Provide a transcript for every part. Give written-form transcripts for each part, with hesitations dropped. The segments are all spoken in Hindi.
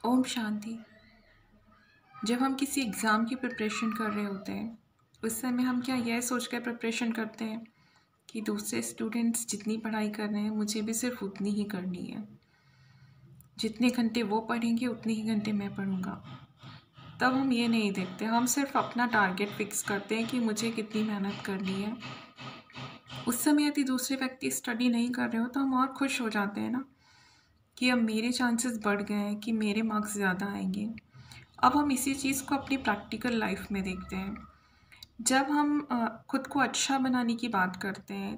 ओम शांति। जब हम किसी एग्ज़ाम की प्रिपरेशन कर रहे होते हैं उस समय हम क्या यह सोच कर प्रिपरेशन करते हैं कि दूसरे स्टूडेंट्स जितनी पढ़ाई कर रहे हैं मुझे भी सिर्फ उतनी ही करनी है, जितने घंटे वो पढ़ेंगे उतने ही घंटे मैं पढ़ूँगा। तब हम ये नहीं देखते, हम सिर्फ अपना टारगेट फिक्स करते हैं कि मुझे कितनी मेहनत करनी है। उस समय यदि दूसरे व्यक्ति स्टडी नहीं कर रहे हो तो हम और खुश हो जाते हैं ना कि अब मेरे चांसेस बढ़ गए हैं कि मेरे मार्क्स ज़्यादा आएंगे। अब हम इसी चीज़ को अपनी प्रैक्टिकल लाइफ में देखते हैं। जब हम खुद को अच्छा बनाने की बात करते हैं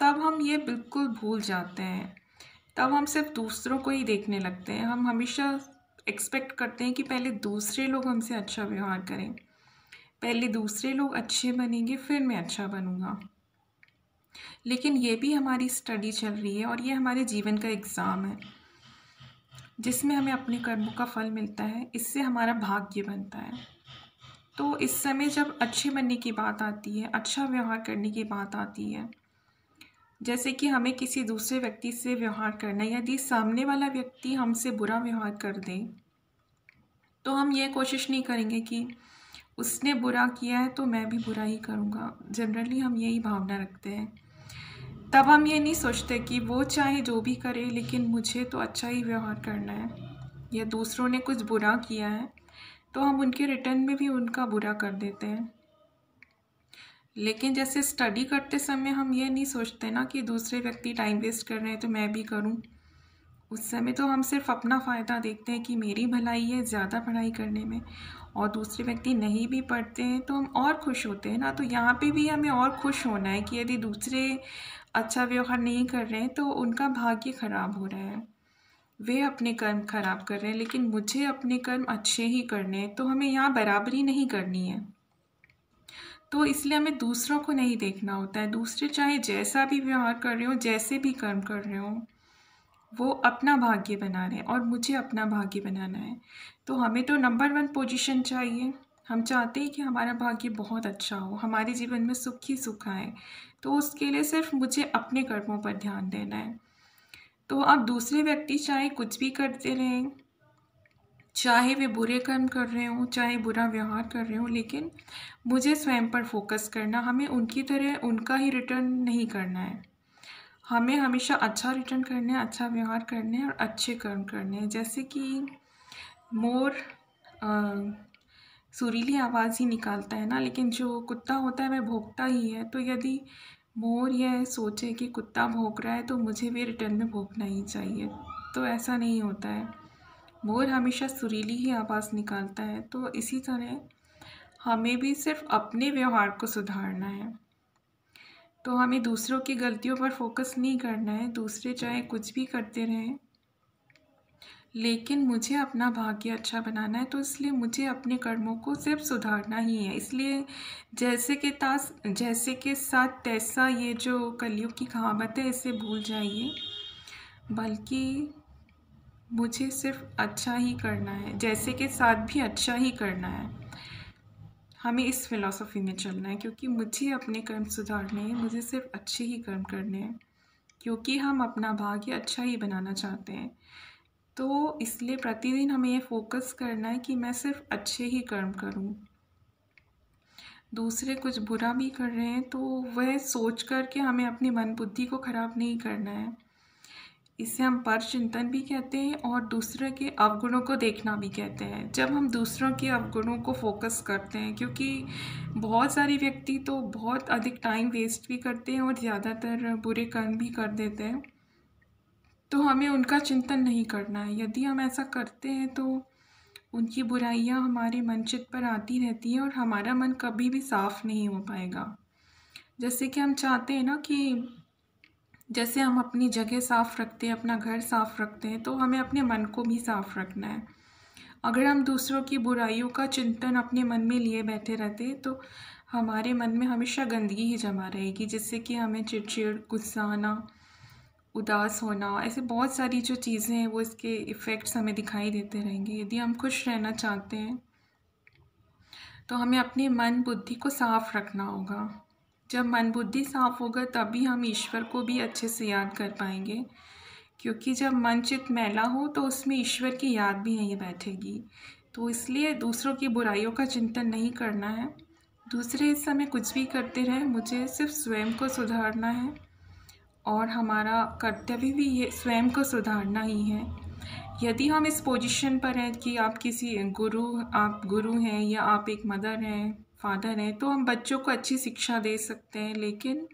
तब हम ये बिल्कुल भूल जाते हैं। तब हम सिर्फ दूसरों को ही देखने लगते हैं। हम हमेशा एक्सपेक्ट करते हैं कि पहले दूसरे लोग हमसे अच्छा व्यवहार करें, पहले दूसरे लोग अच्छे बनेंगे फिर मैं अच्छा बनूंगा। लेकिन ये भी हमारी स्टडी चल रही है और ये हमारे जीवन का एग्ज़ाम है जिसमें हमें अपने कर्मों का फल मिलता है। इससे हमारा भाग्य बनता है। तो इस समय जब अच्छे बनने की बात आती है, अच्छा व्यवहार करने की बात आती है, जैसे कि हमें किसी दूसरे व्यक्ति से व्यवहार करना, यदि सामने वाला व्यक्ति हमसे बुरा व्यवहार कर दे तो हम ये कोशिश नहीं करेंगे कि उसने बुरा किया है तो मैं भी बुरा ही करूँगा। जनरली हम यही भावना रखते हैं। तब हम ये नहीं सोचते कि वो चाहे जो भी करे लेकिन मुझे तो अच्छा ही व्यवहार करना है, या दूसरों ने कुछ बुरा किया है तो हम उनके रिटर्न में भी उनका बुरा कर देते हैं। लेकिन जैसे स्टडी करते समय हम ये नहीं सोचते ना कि दूसरे व्यक्ति टाइम वेस्ट कर रहे हैं तो मैं भी करूं। उस समय तो हम सिर्फ अपना फ़ायदा देखते हैं कि मेरी भलाई है ज़्यादा पढ़ाई करने में, और दूसरे व्यक्ति नहीं भी पढ़ते हैं तो हम और खुश होते हैं ना। तो यहाँ पे भी हमें और खुश होना है कि यदि दूसरे अच्छा व्यवहार नहीं कर रहे हैं तो उनका भाग्य खराब हो रहा है, वे अपने कर्म खराब कर रहे हैं, लेकिन मुझे अपने कर्म अच्छे ही करने हैं। तो हमें यहाँ बराबरी नहीं करनी है। तो इसलिए हमें दूसरों को नहीं देखना होता है। दूसरे चाहे जैसा भी व्यवहार कर रहे हो, जैसे भी कर्म कर रहे हो, वो अपना भाग्य बना रहे हैं और मुझे अपना भाग्य बनाना है। तो हमें तो नंबर 1 पोजीशन चाहिए। हम चाहते हैं कि हमारा भाग्य बहुत अच्छा हो, हमारे जीवन में सुख ही सुख आए। तो उसके लिए सिर्फ मुझे अपने कर्मों पर ध्यान देना है। तो अब दूसरे व्यक्ति चाहे कुछ भी करते रहें, चाहे वे बुरे कर्म कर रहे हों, चाहे बुरा व्यवहार कर रहे हों, लेकिन मुझे स्वयं पर फोकस करना, हमें उनकी तरह उनका ही रिटर्न नहीं करना है। हमें हमेशा अच्छा रिटर्न करना है, अच्छा व्यवहार करना है और अच्छे कर्म करने हैं। जैसे कि मोर सुरीली आवाज़ ही निकालता है ना, लेकिन जो कुत्ता होता है वह भौंकता ही है। तो यदि मोर यह सोचे कि कुत्ता भौंक रहा है तो मुझे भी रिटर्न में भौंकना ही चाहिए, तो ऐसा नहीं होता है। मोर हमेशा सुरीली ही आवाज़ निकालता है। तो इसी तरह हमें भी सिर्फ अपने व्यवहार को सुधारना है। तो हमें दूसरों की गलतियों पर फोकस नहीं करना है। दूसरे चाहे कुछ भी करते रहें, लेकिन मुझे अपना भाग्य अच्छा बनाना है। तो इसलिए मुझे अपने कर्मों को सिर्फ सुधारना ही है। इसलिए जैसे के साथ तैसा, ये जो कलयुग की कहावत है, इसे भूल जाइए, बल्कि मुझे सिर्फ अच्छा ही करना है, जैसे के साथ भी अच्छा ही करना है। हमें इस फिलॉसफी में चलना है, क्योंकि मुझे अपने कर्म सुधारने हैं, मुझे सिर्फ अच्छे ही कर्म करने हैं, क्योंकि हम अपना भाग्य अच्छा ही बनाना चाहते हैं। तो इसलिए प्रतिदिन हमें ये फोकस करना है कि मैं सिर्फ अच्छे ही कर्म करूं। दूसरे कुछ बुरा भी कर रहे हैं तो वह सोच कर के हमें अपनी मन बुद्धि को ख़राब नहीं करना है। इसे हम पर चिंतन भी कहते हैं और दूसरे के अवगुणों को देखना भी कहते हैं। जब हम दूसरों के अवगुणों को फोकस करते हैं, क्योंकि बहुत सारे व्यक्ति तो बहुत अधिक टाइम वेस्ट भी करते हैं और ज़्यादातर बुरे कर्म भी कर देते हैं, तो हमें उनका चिंतन नहीं करना है। यदि हम ऐसा करते हैं तो उनकी बुराइयां हमारे मन चित्त पर आती रहती हैं और हमारा मन कभी भी साफ नहीं हो पाएगा। जैसे कि हम चाहते हैं ना कि जैसे हम अपनी जगह साफ़ रखते हैं, अपना घर साफ़ रखते हैं, तो हमें अपने मन को भी साफ़ रखना है। अगर हम दूसरों की बुराइयों का चिंतन अपने मन में लिए बैठे रहते हैं तो हमारे मन में हमेशा गंदगी ही जमा रहेगी, जिससे कि हमें चिड़चिड़, गुस्सा आना, उदास होना, ऐसे बहुत सारी जो चीज़ें हैं वो इसके इफ़ेक्ट्स हमें दिखाई देते रहेंगे। यदि हम खुश रहना चाहते हैं तो हमें अपने मन बुद्धि को साफ़ रखना होगा। जब मन बुद्धि साफ़ होगा तभी हम ईश्वर को भी अच्छे से याद कर पाएंगे, क्योंकि जब मन चित मैला हो तो उसमें ईश्वर की याद भी नहीं बैठेगी। तो इसलिए दूसरों की बुराइयों का चिंतन नहीं करना है। दूसरे इस समय कुछ भी करते रहें, मुझे सिर्फ स्वयं को सुधारना है और हमारा कर्तव्य भी ये स्वयं को सुधारना ही है। यदि हम इस पोजीशन पर हैं कि आप गुरु हैं या आप एक मदर हैं, फादर हैं, तो हम बच्चों को अच्छी शिक्षा दे सकते हैं, लेकिन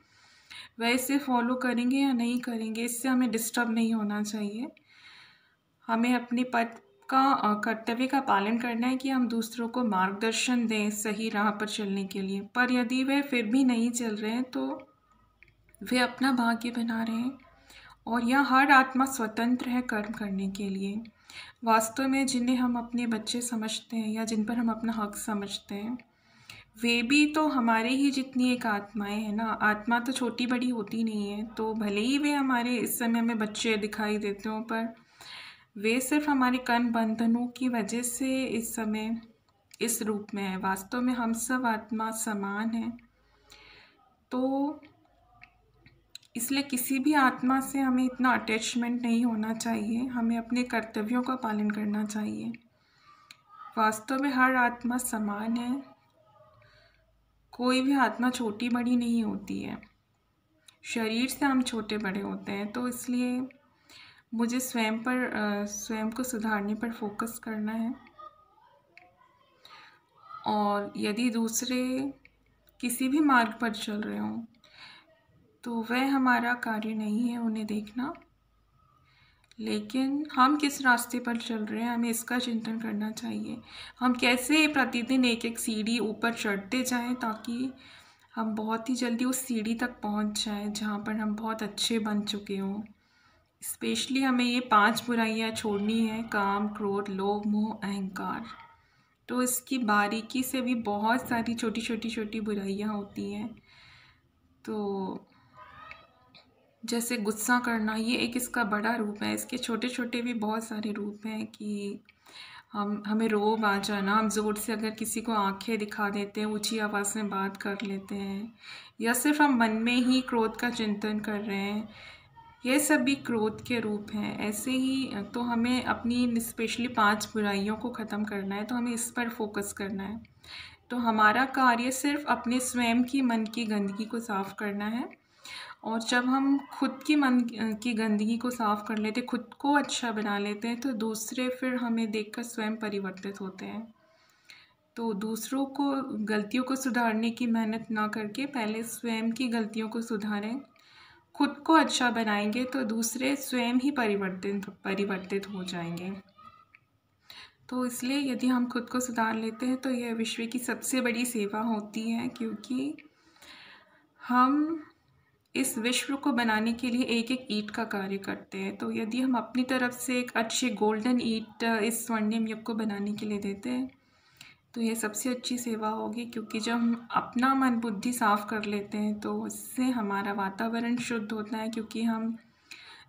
वैसे फॉलो करेंगे या नहीं करेंगे इससे हमें डिस्टर्ब नहीं होना चाहिए। हमें अपने पद का कर्तव्य का पालन करना है कि हम दूसरों को मार्गदर्शन दें सही राह पर चलने के लिए। पर यदि वे फिर भी नहीं चल रहे हैं तो वे अपना भाग्य बना रहे हैं और यह हर आत्मा स्वतंत्र है कर्म करने के लिए। वास्तव में जिन्हें हम अपने बच्चे समझते हैं या जिन पर हम अपना हक समझते हैं, वे भी तो हमारे ही जितनी एक आत्माएं हैं ना। आत्मा तो छोटी बड़ी होती नहीं है, तो भले ही वे हमारे इस समय में बच्चे दिखाई देते हों, पर वे सिर्फ हमारे कर्म बंधनों की वजह से इस समय इस रूप में है। वास्तव में हम सब आत्मा समान हैं। तो इसलिए किसी भी आत्मा से हमें इतना अटैचमेंट नहीं होना चाहिए। हमें अपने कर्तव्यों का पालन करना चाहिए। वास्तव में हर आत्मा समान है, कोई भी आत्मा छोटी बड़ी नहीं होती है। शरीर से हम छोटे बड़े होते हैं। तो इसलिए मुझे स्वयं को सुधारने पर फोकस करना है। और यदि दूसरे किसी भी मार्ग पर चल रहे हों तो वह हमारा कार्य नहीं है उन्हें देखना, लेकिन हम किस रास्ते पर चल रहे हैं हमें इसका चिंतन करना चाहिए। हम कैसे प्रतिदिन एक एक सीढ़ी ऊपर चढ़ते जाएं ताकि हम बहुत ही जल्दी उस सीढ़ी तक पहुंच जाएं जहां पर हम बहुत अच्छे बन चुके हों। स्पेशली हमें ये 5 बुराइयां छोड़नी है, काम, क्रोध, लोभ, मोह, अहंकार। तो इसकी बारीकी से भी बहुत सारी छोटी बुराइयां होती हैं। तो जैसे गुस्सा करना, ये एक इसका बड़ा रूप है। इसके छोटे छोटे भी बहुत सारे रूप हैं कि हमें रोब आ जाना, हम ज़ोर से अगर किसी को आंखें दिखा देते हैं, ऊंची आवाज़ में बात कर लेते हैं, या सिर्फ हम मन में ही क्रोध का चिंतन कर रहे हैं, ये सब भी क्रोध के रूप हैं। ऐसे ही तो हमें अपनी स्पेशली 5 बुराइयों को ख़त्म करना है, तो हमें इस पर फोकस करना है। तो हमारा कार्य सिर्फ अपने स्वयं की मन की गंदगी को साफ़ करना है। और जब हम खुद की मन की गंदगी को साफ़ कर लेते, खुद को अच्छा बना लेते हैं, तो दूसरे फिर हमें देखकर स्वयं परिवर्तित होते हैं। तो दूसरों को गलतियों को सुधारने की मेहनत ना करके पहले स्वयं की गलतियों को सुधारें। खुद को अच्छा बनाएंगे तो दूसरे स्वयं ही परिवर्तित हो जाएंगे। तो इसलिए यदि हम खुद को सुधार लेते हैं तो यह विश्व की सबसे बड़ी सेवा होती है, क्योंकि हम इस विश्व को बनाने के लिए एक एक ईंट का कार्य करते हैं। तो यदि हम अपनी तरफ से एक अच्छी गोल्डन ईंट इस स्वर्णिम युग को बनाने के लिए देते हैं तो यह सबसे अच्छी सेवा होगी। क्योंकि जब हम अपना मन बुद्धि साफ़ कर लेते हैं तो इससे हमारा वातावरण शुद्ध होता है। क्योंकि हम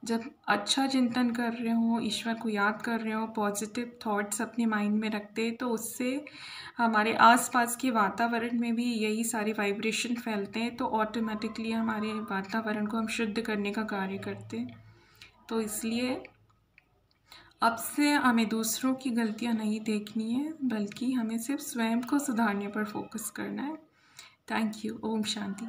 जब अच्छा चिंतन कर रहे हों, ईश्वर को याद कर रहे हों, पॉजिटिव थॉट्स अपने माइंड में रखते हैं, तो उससे हमारे आसपास के वातावरण में भी यही सारे वाइब्रेशन फैलते हैं। तो ऑटोमेटिकली हमारे वातावरण को हम शुद्ध करने का कार्य करते हैं। तो इसलिए अब से हमें दूसरों की गलतियां नहीं देखनी है, बल्कि हमें सिर्फ स्वयं को सुधारने पर फोकस करना है। Thank you. ओम शांति।